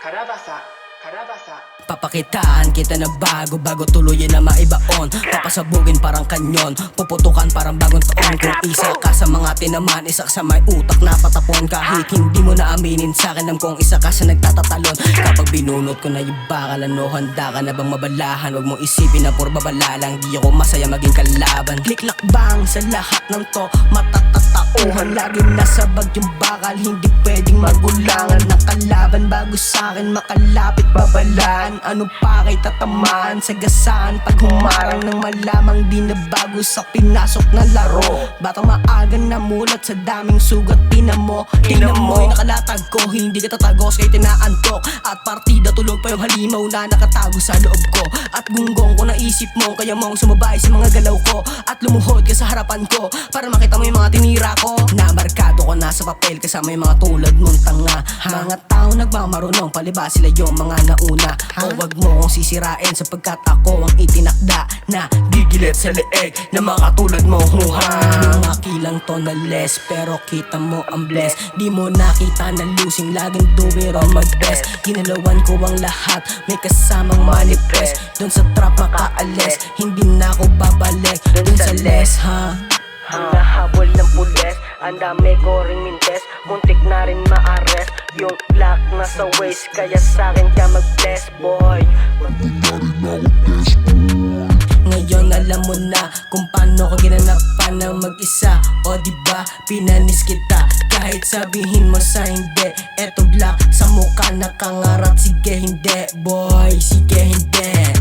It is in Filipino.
Karabasa, Karabasa. Papakitaan kita na bago tuluyan na maibaon. Papasabugin parang kanyon, puputukan parang bagong taon. Kung isa ka sa mga tinaman, isa sa may utak na patapon. Kahit hindi mo na aminin sa'kin, alam kong isa ka sa nagtatatalon. Kapag binunot ko na yung bakal, ano, handa ka na bang mabalahan? Huwag mong isipin na puro babala lang, di ako masaya maging kalaban. Klik-lakbang sa lahat ng to, matatatauhan. Lagi nasa bag yung bakal, hindi pwedeng magulangan ng kalaban. Bago sa'kin makalapit, babalaan. Ano pa kay tatamaan, sagasaan pag humarang ng malamang di na bago sa pinasok na laro. Batang maaga na mulat sa daming sugat, tinamo. Tingnan mo yung nakalatag ko, hindi ka tatagos kay tinaantok. At partida tulog pa yung halimaw na nakatago sa loob ko. At gunggong ko naisip mo, kaya mong sumabay sa mga galaw ko. At lumuhod ka sa harapan ko, para makita mo yung mga tinira ko. Namarkado ko na sa papel kasama yung mga tulad mong tanga. Mga tao nagmamarunong, palibas sila yung mga nauna. O wag mo kong sisirain sapagkat ako ang itinakda na gigilit sa leeg na mga tulad mo. Lumaki lang to na less, pero kita mo ang bless. Di mo nakita na losing, laging do it on my best. Ginalawan ko ang lahat, may kasamang manifest. Doon sa trap makaalis, hindi na ako babalik. Doon sa less, ha? Ang nahabol ng pulis, ang dami ko ring mintes. Muntik na rin ma-arrest yung black na sa waist, kaya sa'kin ka mag-bless, boy. Ngayon alam mo na kung paano ko ginanapan ng mag-isa. O diba, pinanis kita kahit sabihin mo sa hindi. Eto black sa mukha nakangarat, sige hindi, boy, sige hindi.